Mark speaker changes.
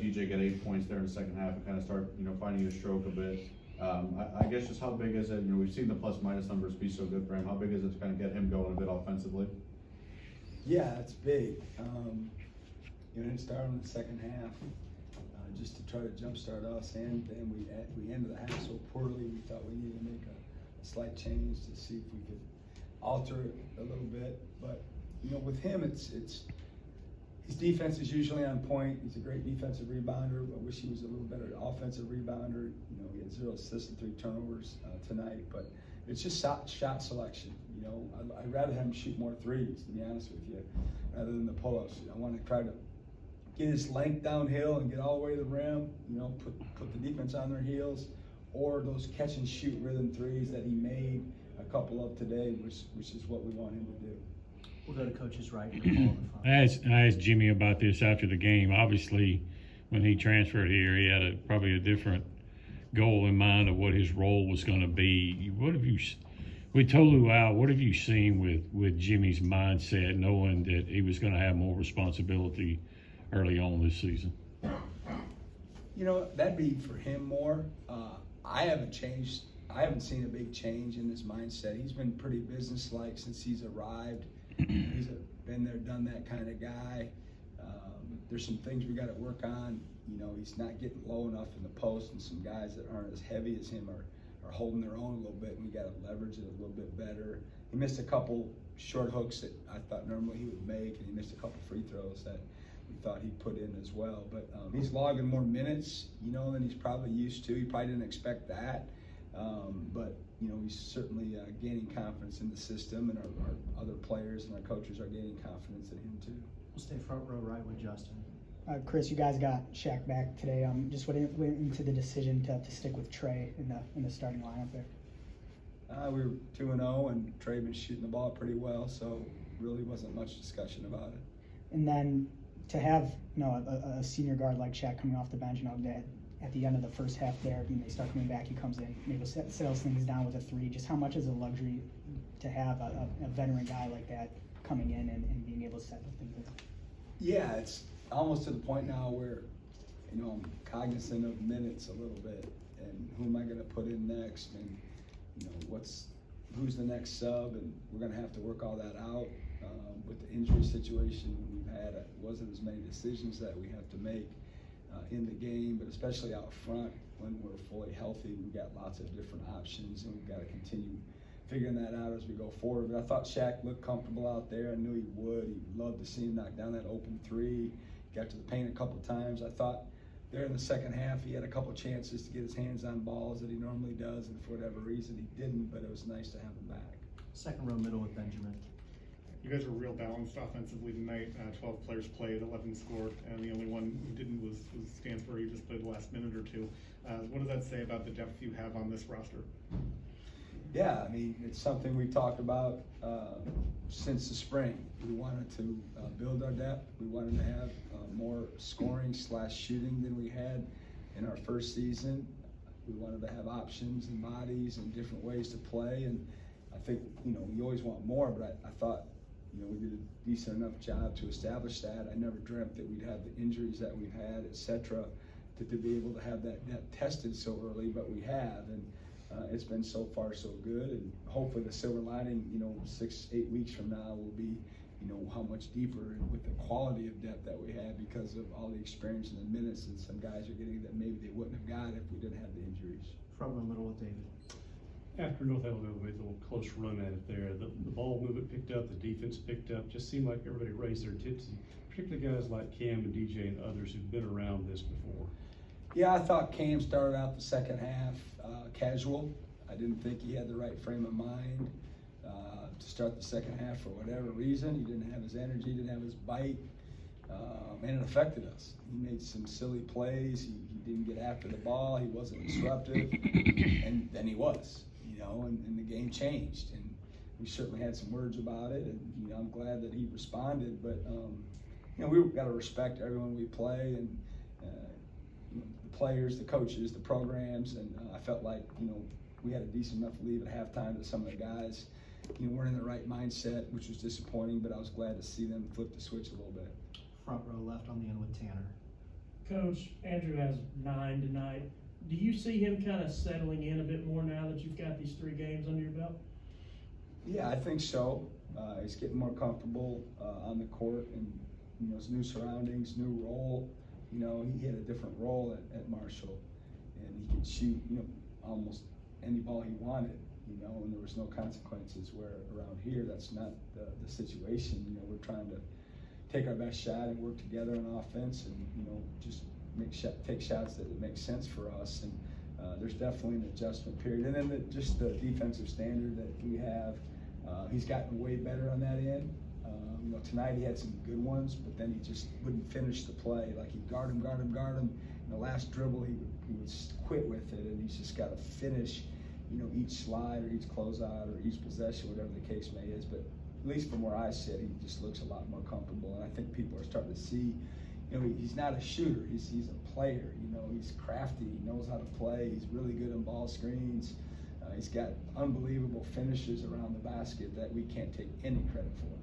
Speaker 1: DJ get 8 points there in the second half and kind of start, finding his stroke a bit. I guess just how big is it? We've seen the plus minus numbers be so good for him. How big is it to kind of get him going a bit offensively?
Speaker 2: Yeah, it's big. It started in the second half, just to try to jumpstart us, and we ended the half so poorly. We thought we needed to make a slight change to see if we could alter it a little bit. But with him, it's his defense is usually on point. He's a great defensive rebounder. I wish he was a little better offensive rebounder. He had 0 assists and 3 turnovers tonight, but it's just shot selection. I'd rather have him shoot more threes, to be honest with you, rather than the pull-ups. I want to try to get his length downhill and get all the way to the rim, put the defense on their heels, or those catch and shoot rhythm threes that he made a couple of today, which is what we want him to do.
Speaker 3: We'll go to Coach's right. I
Speaker 4: asked Jimmy about this after the game. Obviously, when he transferred here, he had probably a different goal in mind of what his role was going to be. What have you, with Tolu out, what have you seen with Jimmy's mindset, knowing that he was going to have more responsibility early on this season?
Speaker 2: That'd be for him more. I haven't changed. I haven't seen a big change in his mindset. He's been pretty businesslike since he's arrived. He's been there, done that kind of guy. There's some things we got to work on. He's not getting low enough in the post, and some guys that aren't as heavy as him are holding their own a little bit, and we got to leverage it a little bit better. He missed a couple short hooks that I thought normally he would make, and he missed a couple free throws that we thought he'd put in as well. But he's logging more minutes, than he's probably used to. He probably didn't expect that. But he's certainly gaining confidence in the system, and our other players and our coaches are gaining confidence in him too.
Speaker 3: We'll stay front row right with Justin.
Speaker 5: Chris, you guys got Shaq back today. Just went into the decision to stick with Trey in the starting lineup there.
Speaker 2: We were 2-0, and Trey been shooting the ball pretty well, so really wasn't much discussion about it.
Speaker 5: And then to have a senior guard like Shaq coming off the bench, that at the end of the first half there, they start coming back, he comes in, maybe settles things down with a 3. Just how much is a luxury to have a veteran guy like that coming in and being able to settle things down?
Speaker 2: Yeah, it's almost to the point now where, I'm cognizant of minutes a little bit, and who am I going to put in next, and who's the next sub, and we're going to have to work all that out. With the injury situation we've had, it wasn't as many decisions that we have to make in the game, but especially out front when we're fully healthy, we've got lots of different options, and we've got to continue figuring that out as we go forward. But I thought Shaq looked comfortable out there. I knew he would. He'd love to see him knock down that open 3. Got to the paint a couple times. I thought there in the second half he had a couple chances to get his hands on balls that he normally does, and for whatever reason he didn't, but it was nice to have him back.
Speaker 3: Second row middle with Benjamin.
Speaker 6: You guys were real balanced offensively tonight. 12 players played, 11 scored, and the only one who didn't was Stanford. He just played the last minute or two. What does that say about the depth you have on this roster?
Speaker 2: Yeah, it's something we talked about since the spring. We wanted to build our depth. We wanted to have more scoring/shooting than we had in our first season. We wanted to have options and bodies and different ways to play, and I think, we always want more, but I thought, we did a decent enough job to establish that. I never dreamt that we'd have the injuries that we've had, et cetera, to be able to have that depth tested so early, but we have, and it's been so far so good, and hopefully the silver lining, 6-8 weeks from now will be, how much deeper with the quality of depth that we have because of all the experience and the minutes that some guys are getting that maybe they wouldn't have got if we didn't have the injuries.
Speaker 3: Front row middle with David.
Speaker 7: After North Alabama made a little close run at it there, the ball movement picked up, the defense picked up, just seemed like everybody raised their tits, particularly guys like Cam and DJ and others who've been around this before.
Speaker 2: Yeah, I thought Cam started out the second half casual. I didn't think he had the right frame of mind to start the second half for whatever reason. He didn't have his energy, didn't have his bite, and it affected us. He made some silly plays. He didn't get after the ball. He wasn't disruptive, and then he was, and the game changed. And we certainly had some words about it, and I'm glad that he responded. But we've got to respect everyone we play, and the players, the coaches, the programs, and I felt like we had a decent enough lead at halftime that some of the guys weren't in the right mindset, which was disappointing. But I was glad to see them flip the switch a little bit.
Speaker 3: Front row left on the end with Tanner.
Speaker 8: Coach, Andrew has 9 tonight. Do you see him kind of settling in a bit more now that you've got these 3 games under your belt?
Speaker 2: Yeah, I think so. He's getting more comfortable on the court, and you know, his new surroundings, new role. You know, he had a different role at Marshall, and he could shoot, you know, almost any ball he wanted. You know, and there was no consequences. Where around here, that's not the situation. You know, we're trying to take our best shot and work together on offense, and you know, just take shots that make sense for us. And there's definitely an adjustment period. And then just the defensive standard that we have, he's gotten way better on that end. You know, tonight he had some good ones, but then he just wouldn't finish the play. Like he'd guard him. In the last dribble, he would quit with it, and he's just got to finish, you know, each slide or each closeout or each possession, whatever the case may is. But at least from where I sit, he just looks a lot more comfortable. And I think people are starting to see, you know, he's not a shooter. He's a player. You know, he's crafty. He knows how to play. He's really good on ball screens. He's got unbelievable finishes around the basket that we can't take any credit for.